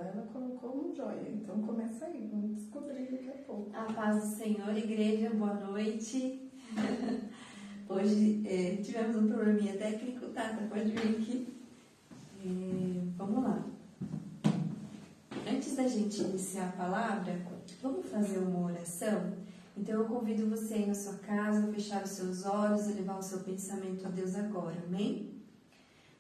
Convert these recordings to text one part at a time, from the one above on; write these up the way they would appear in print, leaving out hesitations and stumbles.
Ana colocou um joia, então começa aí, vamos descobrir daqui a pouco. A paz do Senhor, igreja, boa noite. Hoje tivemos um probleminha técnico, Tata, pode vir aqui. Vamos lá. Antes da gente iniciar a palavra, vamos fazer uma oração? Então eu convido você aí na sua casa a fechar os seus olhos e levar o seu pensamento a Deus agora, amém?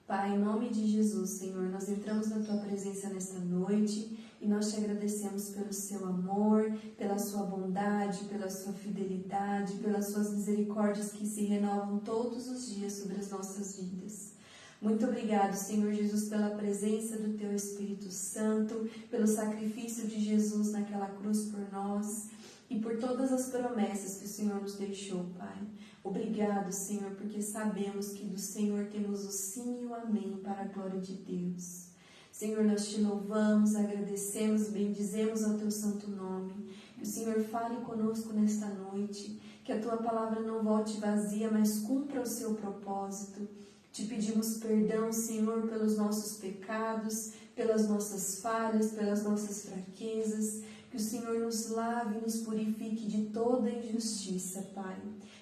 Pai, em nome de Jesus, Senhor, nós entramos na Tua presença nesta noite e nós te agradecemos pelo Seu amor, pela Sua bondade, pela Sua fidelidade, pelas Suas misericórdias que se renovam todos os dias sobre as nossas vidas. Muito obrigado, Senhor Jesus, pela presença do Teu Espírito Santo, pelo sacrifício de Jesus naquela cruz por nós e por todas as promessas que o Senhor nos deixou, Pai. Obrigado, Senhor, porque sabemos que do Senhor temos o sim e o amém para a glória de Deus. Senhor, nós te louvamos, agradecemos, bendizemos ao Teu santo nome. Que o Senhor fale conosco nesta noite, que a Tua palavra não volte vazia, mas cumpra o seu propósito. Te pedimos perdão, Senhor, pelos nossos pecados, pelas nossas falhas, pelas nossas fraquezas. Que o Senhor nos lave e nos purifique de toda injustiça, Pai.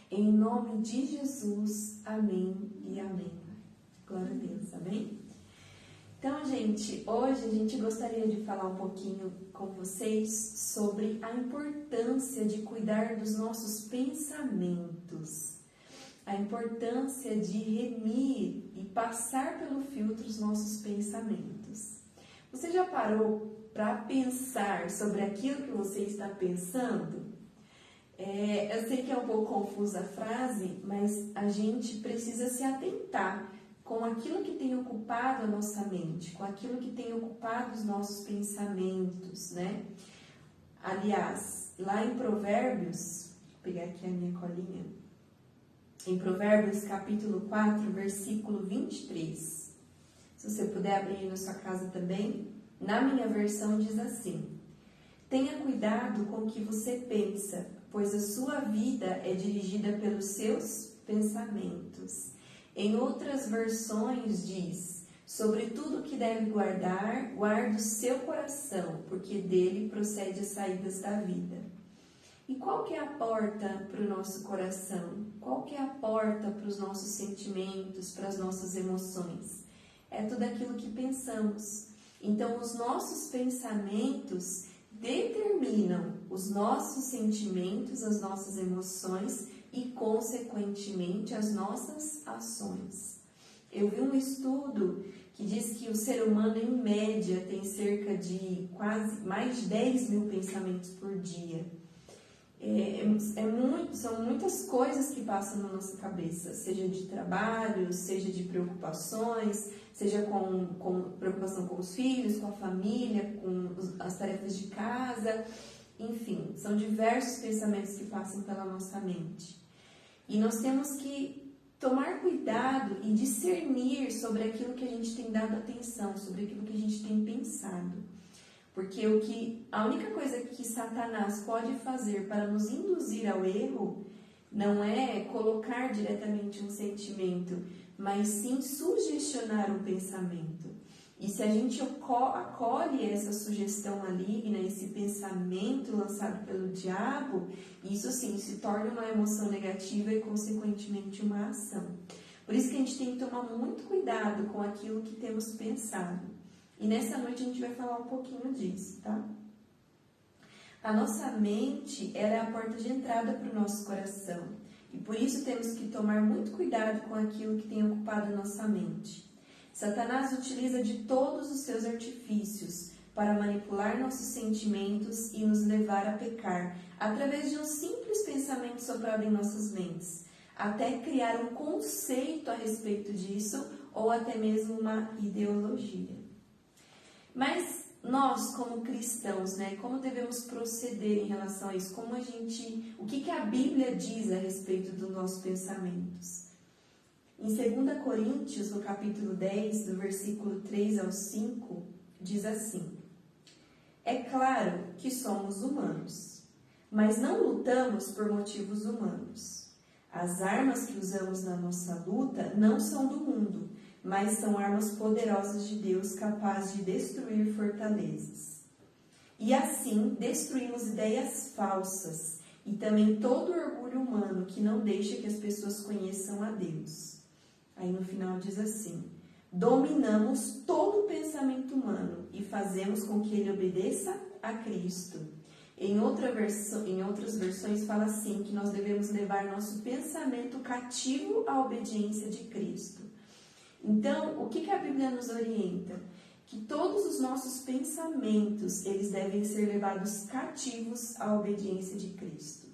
Em nome de Jesus, amém e amém. Glória a Deus, amém? Então, gente, hoje a gente gostaria de falar um pouquinho com vocês sobre a importância de cuidar dos nossos pensamentos. A importância de remir e passar pelo filtro os nossos pensamentos. Você já parou para pensar sobre aquilo que você está pensando? Eu sei que é um pouco confusa a frase, mas a gente precisa se atentar com aquilo que tem ocupado a nossa mente, com aquilo que tem ocupado os nossos pensamentos, né? Aliás, lá em Provérbios, vou pegar aqui a minha colinha, em Provérbios capítulo 4, versículo 23. Se você puder abrir aí na sua casa também, na minha versão diz assim: tenha cuidado com o que você pensa, pois a sua vida é dirigida pelos seus pensamentos. Em outras versões diz: sobre tudo que deve guardar, guarde o seu coração, porque dele procede as saídas da vida. E qual que é a porta para o nosso coração? Qual que é a porta para os nossos sentimentos, para as nossas emoções? É tudo aquilo que pensamos. Então, os nossos pensamentos determinam os nossos sentimentos, as nossas emoções e, consequentemente, as nossas ações. Eu vi um estudo que diz que o ser humano, em média, tem cerca de quase mais de 10 mil pensamentos por dia. São muitas coisas que passam na nossa cabeça, seja de trabalho, seja de preocupações, seja com preocupação com os filhos, com a família, com as tarefas de casa, enfim, são diversos pensamentos que passam pela nossa mente. E nós temos que tomar cuidado e discernir sobre aquilo que a gente tem dado atenção, sobre aquilo que a gente tem pensado. Porque a única coisa que Satanás pode fazer para nos induzir ao erro não é colocar diretamente um sentimento, mas sim sugestionar um pensamento. E se a gente acolhe essa sugestão maligna, esse pensamento lançado pelo diabo, isso sim se torna uma emoção negativa e, consequentemente, uma ação. Por isso que a gente tem que tomar muito cuidado com aquilo que temos pensado. E nessa noite a gente vai falar um pouquinho disso, tá? A nossa mente, ela é a porta de entrada para o nosso coração. E por isso temos que tomar muito cuidado com aquilo que tem ocupado a nossa mente. Satanás utiliza de todos os seus artifícios para manipular nossos sentimentos e nos levar a pecar, através de um simples pensamento soprado em nossas mentes, até criar um conceito a respeito disso ou até mesmo uma ideologia. Mas nós, como cristãos, né, como devemos proceder em relação a isso? O que a Bíblia diz a respeito dos nossos pensamentos? Em 2 Coríntios, no capítulo 10, do versículo 3 ao 5, diz assim: é claro que somos humanos, mas não lutamos por motivos humanos. As armas que usamos na nossa luta não são do mundo, mas são armas poderosas de Deus capazes de destruir fortalezas. E assim destruímos ideias falsas e também todo orgulho humano que não deixa que as pessoas conheçam a Deus. Aí no final diz assim: dominamos todo o pensamento humano e fazemos com que ele obedeça a Cristo. Em outras versões fala assim, que nós devemos levar nosso pensamento cativo à obediência de Cristo. Então, o que a Bíblia nos orienta? Que todos os nossos pensamentos, eles devem ser levados cativos à obediência de Cristo.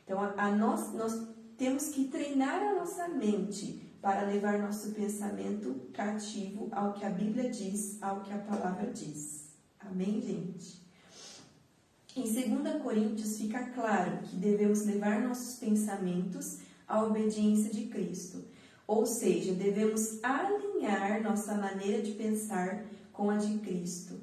Então, nós temos que treinar a nossa mente para levar nosso pensamento cativo ao que a Bíblia diz, ao que a palavra diz. Amém, gente? Em 2 Coríntios fica claro que devemos levar nossos pensamentos à obediência de Cristo. Ou seja, devemos alinhar nossa maneira de pensar com a de Cristo,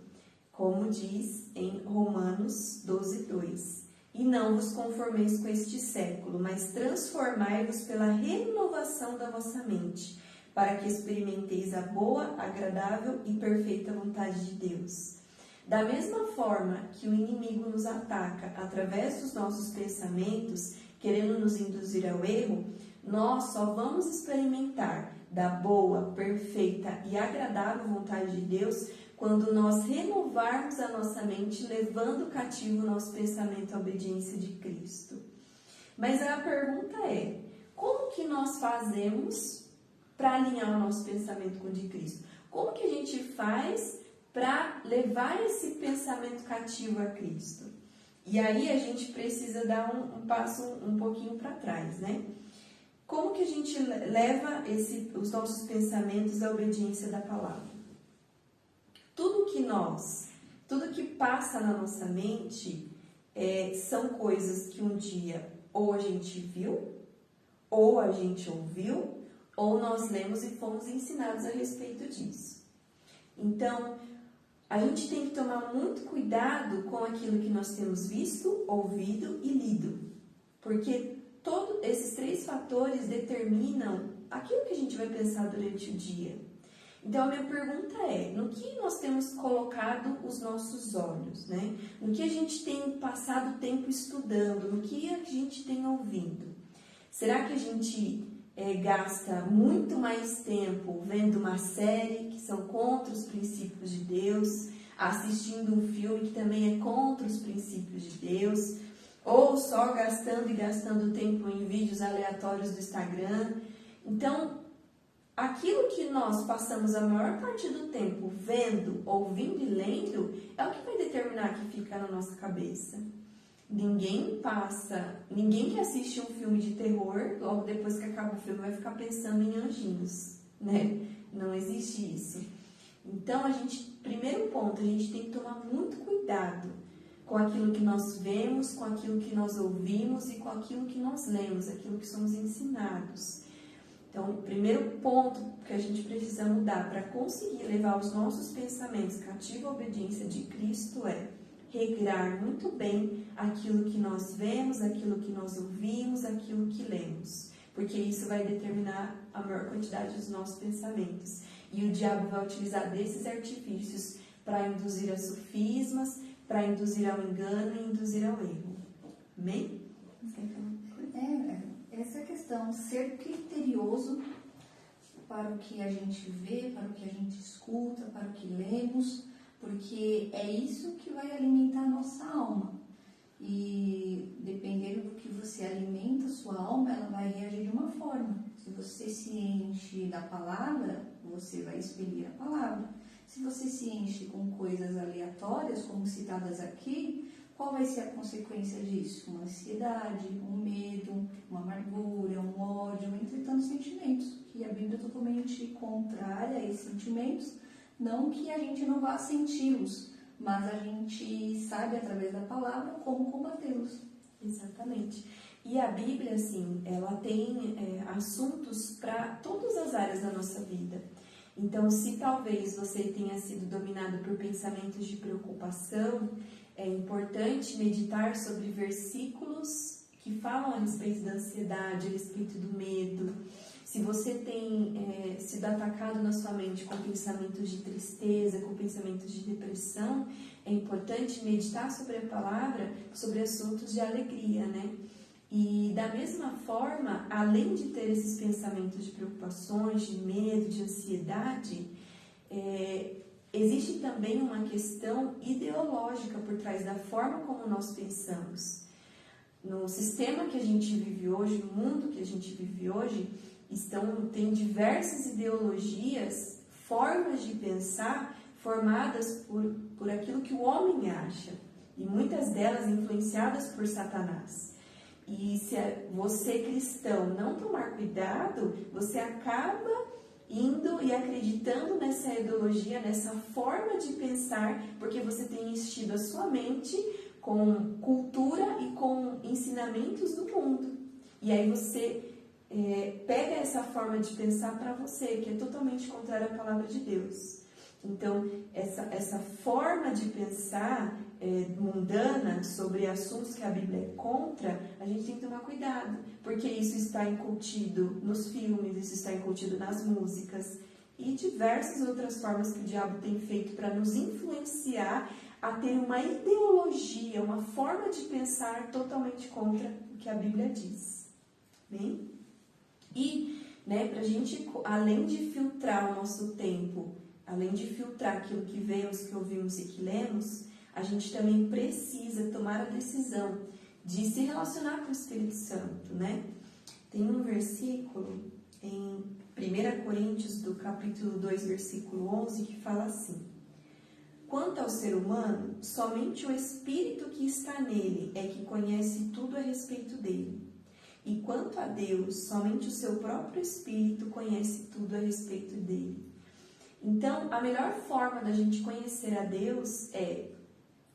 como diz em Romanos 12:2. E não vos conformeis com este século, mas transformai-vos pela renovação da vossa mente, para que experimenteis a boa, agradável e perfeita vontade de Deus. Da mesma forma que o inimigo nos ataca através dos nossos pensamentos, querendo nos induzir ao erro, nós só vamos experimentar da boa, perfeita e agradável vontade de Deus quando nós renovarmos a nossa mente, levando cativo o nosso pensamento à obediência de Cristo. Mas a pergunta é: como que nós fazemos para alinhar o nosso pensamento com o de Cristo? Como que a gente faz para levar esse pensamento cativo a Cristo? E aí a gente precisa dar um passo um pouquinho para trás, né? Como que a gente leva os nossos pensamentos à obediência da palavra? Tudo que passa na nossa mente são coisas que um dia ou a gente viu, ou a gente ouviu, ou nós lemos e fomos ensinados a respeito disso. Então, a gente tem que tomar muito cuidado com aquilo que nós temos visto, ouvido e lido, porque todos esses 3 fatores determinam aquilo que a gente vai pensar durante o dia. Então, a minha pergunta é: no que nós temos colocado os nossos olhos, né? No que a gente tem passado tempo estudando, no que a gente tem ouvido? Será que a gente gasta muito mais tempo vendo uma série que são contra os princípios de Deus, assistindo um filme que também é contra os princípios de Deus, ou só gastando tempo em vídeos aleatórios do Instagram? Então, aquilo que nós passamos a maior parte do tempo vendo, ouvindo e lendo é o que vai determinar o que fica na nossa cabeça. Ninguém que assiste um filme de terror, logo depois que acaba o filme, vai ficar pensando em anjinhos, né? Não existe isso. Então, primeiro ponto, a gente tem que tomar muito cuidado com aquilo que nós vemos, com aquilo que nós ouvimos e com aquilo que nós lemos, aquilo que somos ensinados. Então, o primeiro ponto que a gente precisa mudar para conseguir levar os nossos pensamentos cativos à obediência de Cristo é regrar muito bem aquilo que nós vemos, aquilo que nós ouvimos, aquilo que lemos, porque isso vai determinar a maior quantidade dos nossos pensamentos. E o diabo vai utilizar desses artifícios para induzir a sofismas, para induzir ao engano e induzir ao erro. Amém? Você quer falar uma coisa? Essa é a questão, ser criterioso para o que a gente vê, para o que a gente escuta, para o que lemos, porque é isso que vai alimentar a nossa alma. E dependendo do que você alimenta a sua alma, ela vai reagir de uma forma. Se você se enche da palavra, você vai expelir a palavra. Se você se enche com coisas aleatórias, como citadas aqui, qual vai ser a consequência disso? Uma ansiedade, um medo, uma amargura, um ódio, entre tantos sentimentos. Que a Bíblia é totalmente contrária a esses sentimentos. Não que a gente não vá senti-los, mas a gente sabe através da palavra como combatê-los. Exatamente. E a Bíblia, assim, ela tem assuntos para todas as áreas da nossa vida. Então, se talvez você tenha sido dominado por pensamentos de preocupação, é importante meditar sobre versículos que falam a respeito da ansiedade, a respeito do medo. Se você tem sido atacado na sua mente com pensamentos de tristeza, com pensamentos de depressão, é importante meditar sobre a palavra, sobre assuntos de alegria, né? E da mesma forma, além de ter esses pensamentos de preocupações, de medo, de ansiedade, existe também uma questão ideológica por trás da forma como nós pensamos. No sistema que a gente vive hoje, no mundo que a gente vive hoje, tem diversas ideologias, formas de pensar formadas por aquilo que o homem acha, e muitas delas influenciadas por Satanás. E se você, cristão, não tomar cuidado, você acaba indo e acreditando nessa ideologia, nessa forma de pensar, porque você tem enchido a sua mente com cultura e com ensinamentos do mundo. E aí você pega essa forma de pensar para você, que é totalmente contrária à palavra de Deus. Então, essa forma de pensar mundana sobre assuntos que a Bíblia é contra, a gente tem que tomar cuidado, porque isso está incutido nos filmes, isso está incutido nas músicas e diversas outras formas que o diabo tem feito para nos influenciar a ter uma ideologia, uma forma de pensar totalmente contra o que a Bíblia diz. Bem? E, para a gente, além de filtrar o nosso tempo, além de filtrar aquilo que vemos, que ouvimos e que lemos, a gente também precisa tomar a decisão de se relacionar com o Espírito Santo, né? Tem um versículo em 1 Coríntios, do capítulo 2, versículo 11, que fala assim: quanto ao ser humano, somente o Espírito que está nele é que conhece tudo a respeito dele. E quanto a Deus, somente o seu próprio Espírito conhece tudo a respeito dele. Então, a melhor forma da gente conhecer a Deus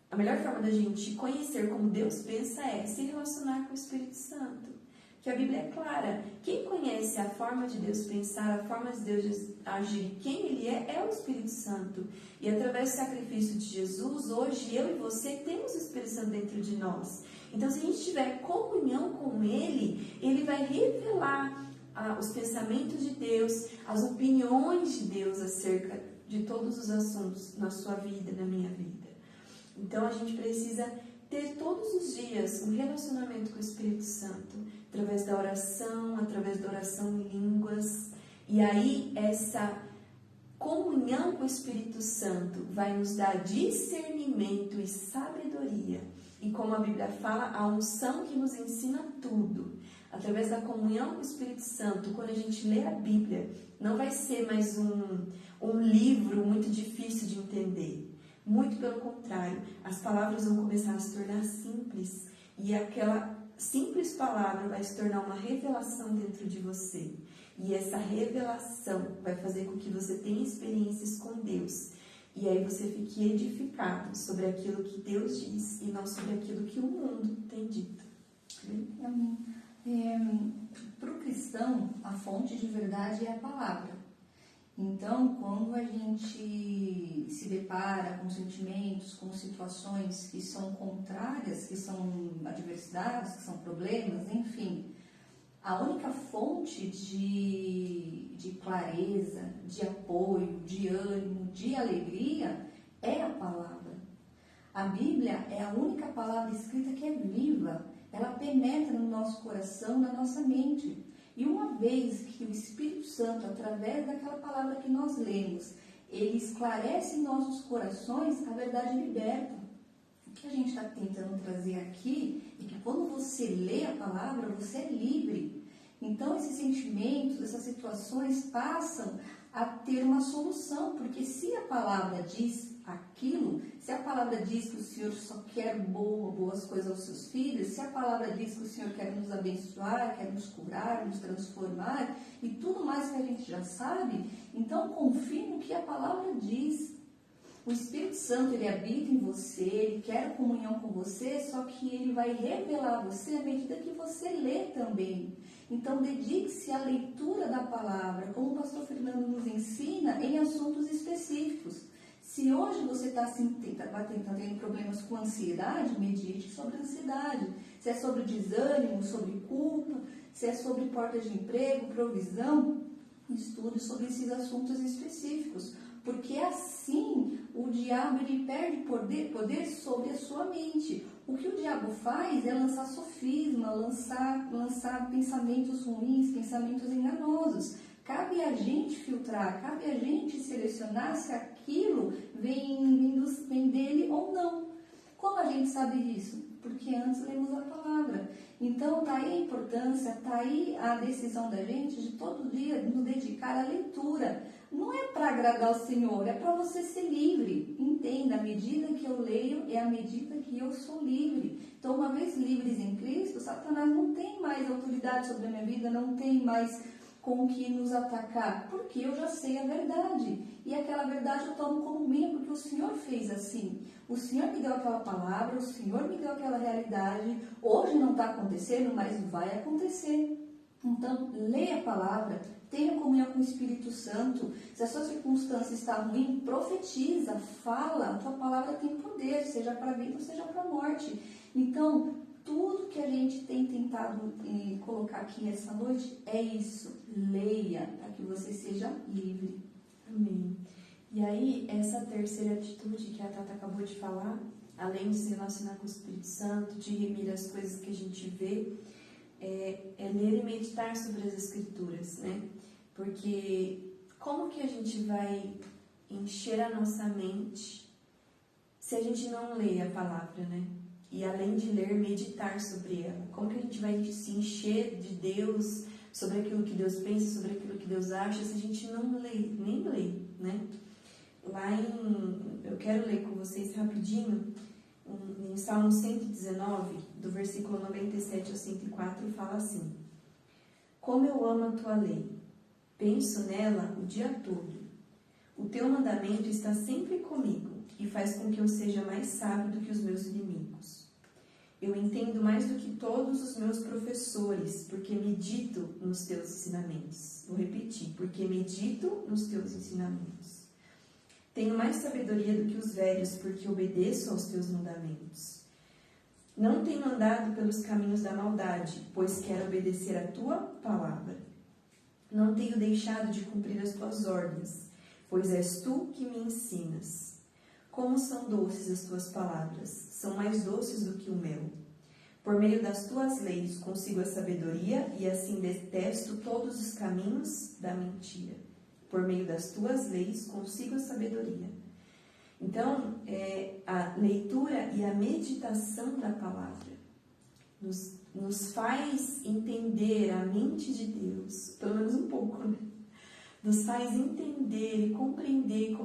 a melhor forma da gente conhecer como Deus pensa é se relacionar com o Espírito Santo. Que a Bíblia é clara. Quem conhece a forma de Deus pensar, a forma de Deus agir, quem Ele é o Espírito Santo. E através do sacrifício de Jesus, hoje eu e você temos o Espírito Santo dentro de nós. Então, se a gente tiver comunhão com Ele, Ele vai revelar os pensamentos de Deus, as opiniões de Deus acerca de todos os assuntos na sua vida, na minha vida. Então, a gente precisa ter todos os dias um relacionamento com o Espírito Santo, através da oração em línguas. E aí, essa comunhão com o Espírito Santo vai nos dar discernimento e sabedoria. E como a Bíblia fala, a unção que nos ensina tudo. Através da comunhão com o Espírito Santo, quando a gente lê a Bíblia, não vai ser mais um livro muito difícil de entender. Muito pelo contrário, as palavras vão começar a se tornar simples. E aquela simples palavra vai se tornar uma revelação dentro de você. E essa revelação vai fazer com que você tenha experiências com Deus. E aí você fique edificado sobre aquilo que Deus diz e não sobre aquilo que o mundo tem dito. Amém. Para o cristão, a fonte de verdade é a palavra. Então, quando a gente se depara com sentimentos, com situações que são contrárias, que são adversidades, que são problemas, enfim, a única fonte de clareza, de apoio, de ânimo, de alegria é a palavra. A Bíblia é a única palavra escrita que é viva. Ela penetra no nosso coração, na nossa mente. E uma vez que o Espírito Santo, através daquela palavra que nós lemos, ele esclarece em nossos corações, a verdade liberta. O que a gente está tentando trazer aqui é que quando você lê a palavra, você é livre. Então, esses sentimentos, essas situações passam a ter uma solução, porque se a palavra diz aquilo, se a palavra diz que o Senhor só quer boas coisas aos seus filhos, se a palavra diz que o Senhor quer nos abençoar, quer nos curar, nos transformar e tudo mais que a gente já sabe, então confie no que a palavra diz. O Espírito Santo, ele habita em você, ele quer comunhão com você, só que ele vai revelar a você à medida que você lê também. Então, dedique-se à leitura da palavra, como o pastor Fernando nos ensina, em assuntos específicos. Se hoje você está tendo problemas com ansiedade, medite sobre a ansiedade. Se é sobre desânimo, sobre culpa, se é sobre porta de emprego, provisão, estude sobre esses assuntos específicos. Porque assim o diabo ele perde poder sobre a sua mente. O que o diabo faz é lançar sofisma, lançar pensamentos ruins, pensamentos enganosos. Cabe a gente filtrar, cabe a gente selecionar se aquilo vem dele ou não. Como a gente sabe disso? Porque antes lemos a palavra. Então, está aí a importância, está aí a decisão da gente de todo dia nos dedicar à leitura. Não é para agradar o Senhor, é para você ser livre. Entenda, a medida que eu leio é a medida que eu sou livre. Então, uma vez livres em Cristo, Satanás não tem mais autoridade sobre a minha vida, não tem mais com que nos atacar, porque eu já sei a verdade. E aquela verdade eu tomo como minha, porque o Senhor fez assim. O Senhor me deu aquela palavra, o Senhor me deu aquela realidade. Hoje não está acontecendo, mas vai acontecer. Então, leia a palavra, tenha comunhão com o Espírito Santo. Se a sua circunstância está ruim, profetiza, fala. A tua palavra tem poder, seja para a vida ou seja para a morte. Então, tudo que a gente tem tentado colocar aqui essa noite é isso. Leia, para que você seja livre. Amém. E aí, essa terceira atitude que a Tata acabou de falar, além de se relacionar com o Espírito Santo, de remir as coisas que a gente vê, é ler e meditar sobre as Escrituras, né? Porque como que a gente vai encher a nossa mente se a gente não lê a palavra, né? E além de ler, meditar sobre ela. Como que a gente vai se encher de Deus, sobre aquilo que Deus pensa, sobre aquilo que Deus acha, se a gente não lê, nem lê, né? Eu quero ler com vocês rapidinho, em Salmo 119, do versículo 97 ao 104, fala assim: Como eu amo a tua lei, penso nela o dia todo. O teu mandamento está sempre comigo e faz com que eu seja mais sábio do que os meus inimigos. Eu entendo mais do que todos os meus professores, porque medito nos teus ensinamentos. Vou repetir, porque medito nos teus ensinamentos. Tenho mais sabedoria do que os velhos, porque obedeço aos teus mandamentos. Não tenho andado pelos caminhos da maldade, pois quero obedecer a tua palavra. Não tenho deixado de cumprir as tuas ordens, pois és tu que me ensinas. Como são doces as tuas palavras, são mais doces do que o mel. Por meio das tuas leis consigo a sabedoria e assim detesto todos os caminhos da mentira. Por meio das tuas leis consigo a sabedoria. Então, a leitura e a meditação da palavra nos faz entender a mente de Deus, pelo menos um pouco, né? Nos faz entender e compreender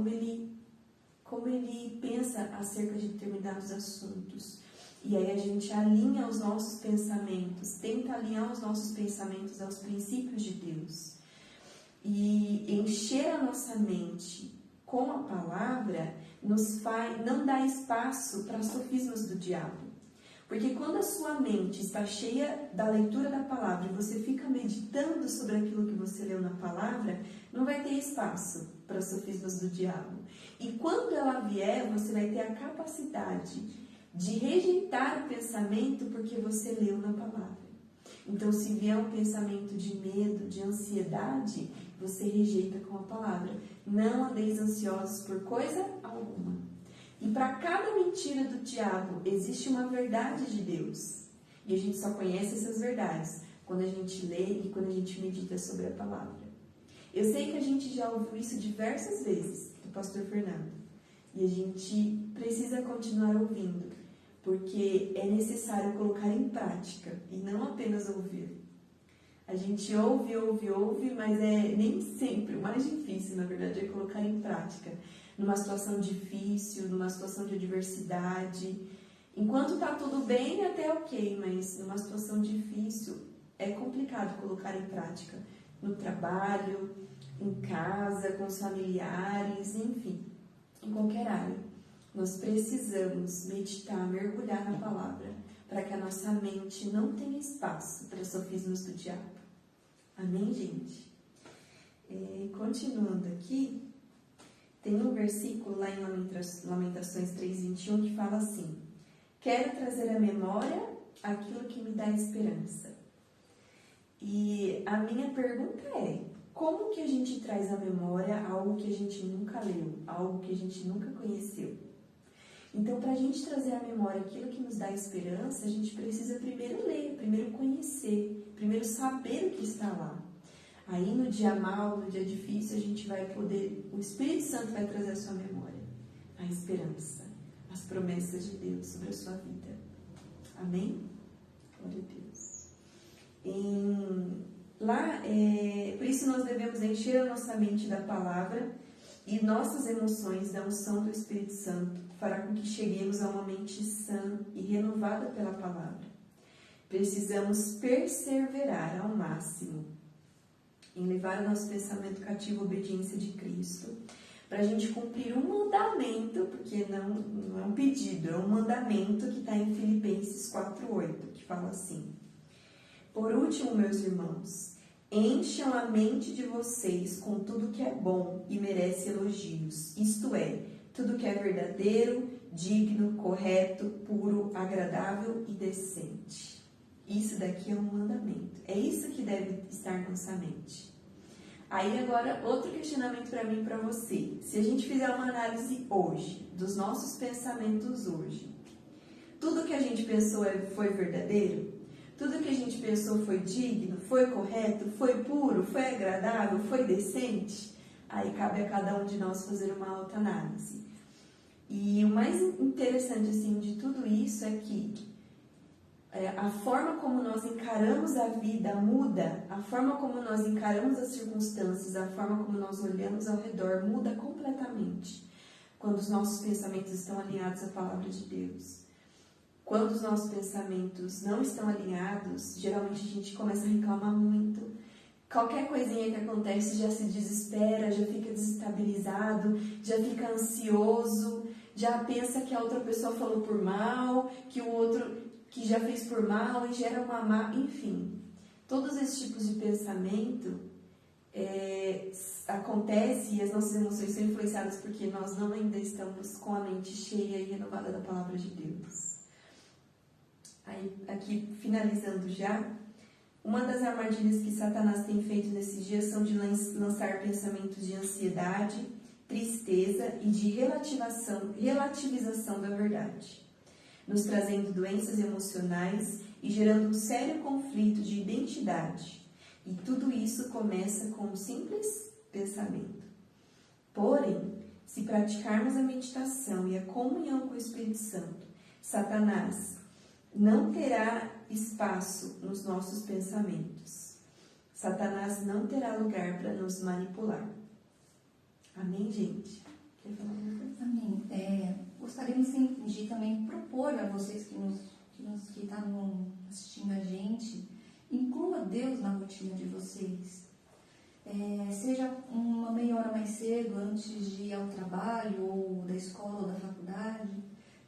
como ele pensa acerca de determinados assuntos. E aí a gente alinha os nossos pensamentos, tenta alinhar os nossos pensamentos aos princípios de Deus. E encher a nossa mente com a palavra não dá espaço para sofismas do diabo. Porque quando a sua mente está cheia da leitura da palavra e você fica meditando sobre aquilo que você leu na palavra, não vai ter espaço para sofismas do diabo. E quando ela vier, você vai ter a capacidade de rejeitar o pensamento porque você leu na palavra. Então, se vier um pensamento de medo, de ansiedade, você rejeita com a palavra. Não andeis ansiosos por coisa alguma. E para cada mentira do diabo, existe uma verdade de Deus. E a gente só conhece essas verdades quando a gente lê e quando a gente medita sobre a palavra. Eu sei que a gente já ouviu isso diversas vezes do pastor Fernando. E a gente precisa continuar ouvindo, porque é necessário colocar em prática e não apenas ouvir. A gente ouve, mas nem sempre, o mais difícil, na verdade, é colocar em prática. Numa situação difícil, numa situação de adversidade. Enquanto está tudo bem, até ok, mas numa situação difícil é complicado colocar em prática. No trabalho, em casa, com os familiares, enfim, em qualquer área. Nós precisamos meditar, mergulhar na palavra, para que a nossa mente não tenha espaço para sofismas do diabo. Amém, gente? Continuando aqui, tem um versículo lá em Lamentações 3:21 que fala assim: Quero trazer à memória aquilo que me dá esperança. E a minha pergunta é, como que a gente traz à memória algo que a gente nunca leu, algo que a gente nunca conheceu? Então, para a gente trazer à memória aquilo que nos dá esperança, a gente precisa primeiro ler, primeiro conhecer, primeiro saber o que está lá. Aí, no dia mau, no dia difícil, a gente vai poder, o Espírito Santo vai trazer à sua memória a esperança, as promessas de Deus sobre a sua vida. Amém? Glória a Deus. Por isso nós devemos encher a nossa mente da palavra e nossas emoções da unção do Espírito Santo, fará com que cheguemos a uma mente sã e renovada pela palavra. Precisamos perseverar ao máximo em levar o nosso pensamento cativo à obediência de Cristo, para a gente cumprir um mandamento, porque não é um pedido, é um mandamento que está em Filipenses 4:8, que fala assim: por último, meus irmãos, encham a mente de vocês com tudo que é bom e merece elogios, isto é, tudo que é verdadeiro, digno, correto, puro, agradável e decente. Isso daqui é um mandamento. É isso que deve estar na nossa mente. Aí agora, outro questionamento para mim e para você. Se a gente fizer uma análise hoje, dos nossos pensamentos hoje, tudo que a gente pensou foi verdadeiro? Tudo que a gente pensou foi digno, foi correto, foi puro, foi agradável, foi decente? Aí cabe a cada um de nós fazer uma autoanálise. E o mais interessante assim, de tudo isso é que a forma como nós encaramos a vida muda, a forma como nós encaramos as circunstâncias, a forma como nós olhamos ao redor muda completamente quando os nossos pensamentos estão alinhados à palavra de Deus. Quando os nossos pensamentos não estão alinhados, geralmente a gente começa a reclamar muito. Qualquer coisinha que acontece já se desespera, já fica desestabilizado, já fica ansioso, já pensa que a outra pessoa falou por mal, que o outro que já fez por mal e gera uma má... Enfim, todos esses tipos de pensamento acontecem e as nossas emoções são influenciadas porque nós não ainda estamos com a mente cheia e renovada da palavra de Deus. Aí, aqui, finalizando já, uma das armadilhas que Satanás tem feito nesses dias são de lançar pensamentos de ansiedade, tristeza e de relativização da verdade, nos trazendo doenças emocionais e gerando um sério conflito de identidade. E tudo isso começa com um simples pensamento. Porém, se praticarmos a meditação e a comunhão com o Espírito Santo, Satanás não terá espaço nos nossos pensamentos. Satanás não terá lugar para nos manipular. Amém, gente? Quer falar alguma coisa? Amém. Gostaríamos de também propor a vocês que estão assistindo a gente, inclua Deus na rotina de vocês. Seja uma meia hora mais cedo antes de ir ao trabalho, ou da escola, ou da faculdade,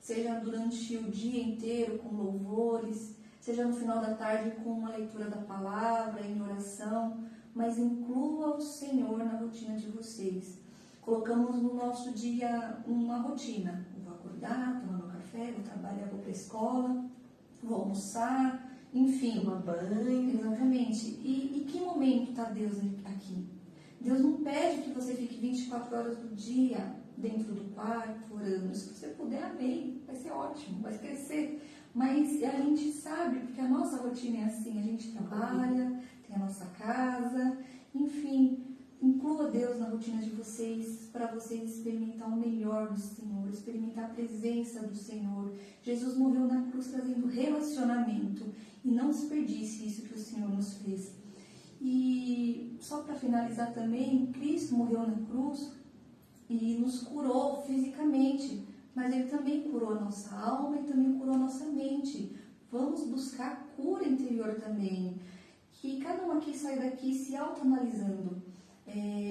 seja durante o dia inteiro com louvores, seja no final da tarde com uma leitura da palavra, em oração, mas inclua o Senhor na rotina de vocês. Colocamos no nosso dia uma rotina. Eu vou acordar, tomar meu café, vou trabalhar, vou para a escola, vou almoçar, enfim. Tomar banho. Exatamente. E que momento está Deus aqui? Deus não pede que você fique 24 horas do dia dentro do quarto, orando. Se você puder, amém. Vai ser ótimo, vai crescer. Mas a gente sabe, porque a nossa rotina é assim, a gente trabalha, tem a nossa casa, enfim. Inclua Deus na rotina de vocês, para vocês experimentar o melhor do Senhor, experimentar a presença do Senhor. Jesus morreu na cruz trazendo relacionamento, e não desperdice isso que o Senhor nos fez. E só para finalizar também, Cristo morreu na cruz e nos curou fisicamente, mas Ele também curou a nossa alma e também curou a nossa mente. Vamos buscar cura interior também. Que cada um aqui saia daqui se autoanalisando.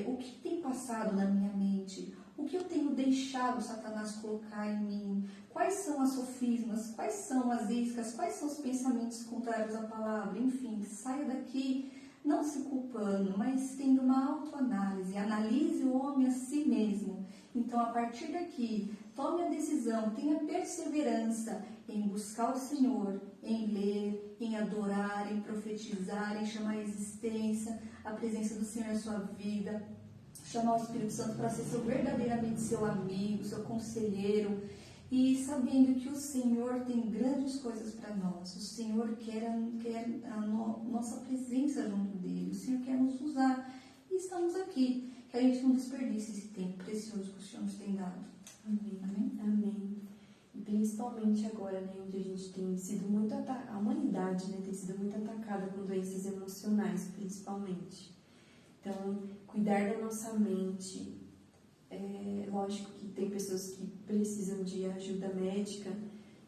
O que tem passado na minha mente? O que eu tenho deixado Satanás colocar em mim? Quais são as sofismas? Quais são as iscas? Quais são os pensamentos contrários à palavra? Enfim, saia daqui não se culpando, mas tendo uma autoanálise. Analise o homem a si mesmo. Então, a partir daqui, tome a decisão, tenha perseverança em buscar o Senhor, em ler, em adorar, em profetizar, em chamar a existência, a presença do Senhor na sua vida, chamar o Espírito Santo para ser verdadeiramente seu amigo, seu conselheiro, e sabendo que o Senhor tem grandes coisas para nós. O Senhor quer a nossa presença junto dele, o Senhor quer nos usar, e estamos aqui. Que a gente não desperdice esse tempo precioso que o Senhor nos tem dado. Amém. Amém? Amém. E principalmente agora, né, onde a gente tem sido muito a humanidade, né, tem sido muito atacada com doenças emocionais, principalmente. Então, cuidar da nossa mente. Lógico que tem pessoas que precisam de ajuda médica,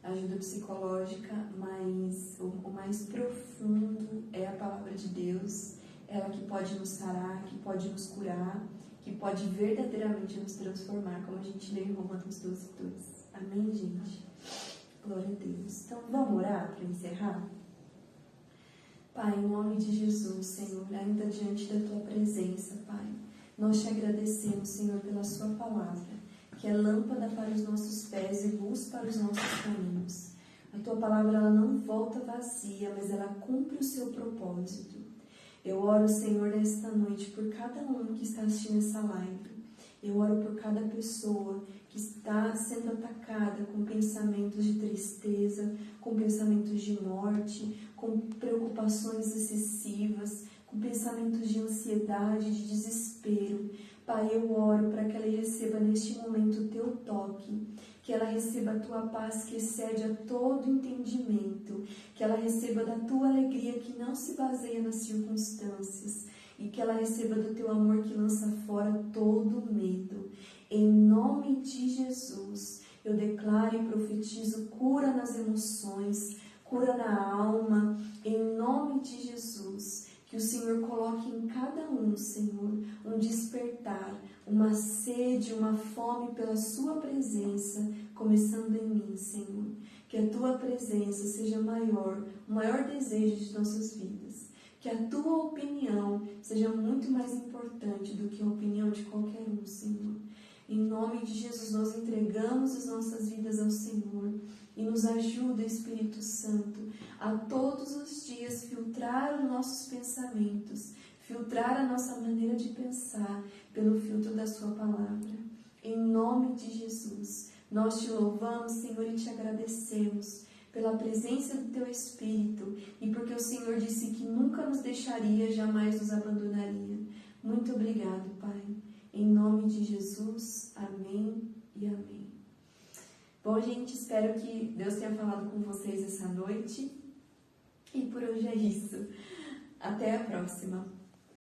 ajuda psicológica, mas o mais profundo é a palavra de Deus, ela que pode nos sarar, que pode nos curar, que pode verdadeiramente nos transformar, como a gente lê em Romanos 12:2. Amém, gente? Glória a Deus. Então, vamos orar para encerrar? Pai, em nome de Jesus, Senhor, ainda diante da Tua presença, Pai, nós te agradecemos, Senhor, pela Sua palavra, que é lâmpada para os nossos pés e luz para os nossos caminhos. A Tua palavra, ela não volta vazia, mas ela cumpre o seu propósito. Eu oro, Senhor, nesta noite por cada um que está assistindo essa live. Eu oro por cada pessoa que está sendo atacada com pensamentos de tristeza, com pensamentos de morte, com preocupações excessivas, com pensamentos de ansiedade, de desespero. Pai, eu oro para que ela receba neste momento o Teu toque, que ela receba a Tua paz que excede a todo entendimento, que ela receba da Tua alegria que não se baseia nas circunstâncias, e que ela receba do Teu amor que lança fora todo medo. Em nome de Jesus, eu declaro e profetizo cura nas emoções, cura na alma, em nome de Jesus. Que o Senhor coloque em cada um, Senhor, um despertar, uma sede, uma fome pela Sua presença, começando em mim, Senhor. Que a Tua presença seja maior, o maior desejo de nossas vidas. Que a Tua opinião seja muito mais importante do que a opinião de qualquer um, Senhor. Em nome de Jesus, nós entregamos as nossas vidas ao Senhor. E nos ajuda, Espírito Santo, a todos os dias filtrar os nossos pensamentos, filtrar a nossa maneira de pensar pelo filtro da Sua palavra. Em nome de Jesus, nós Te louvamos, Senhor, e Te agradecemos pela presença do Teu Espírito e porque o Senhor disse que nunca nos deixaria, jamais nos abandonaria. Muito obrigado, Pai. Em nome de Jesus, amém e amém. Bom, gente, espero que Deus tenha falado com vocês essa noite. E por hoje é isso. Até a próxima.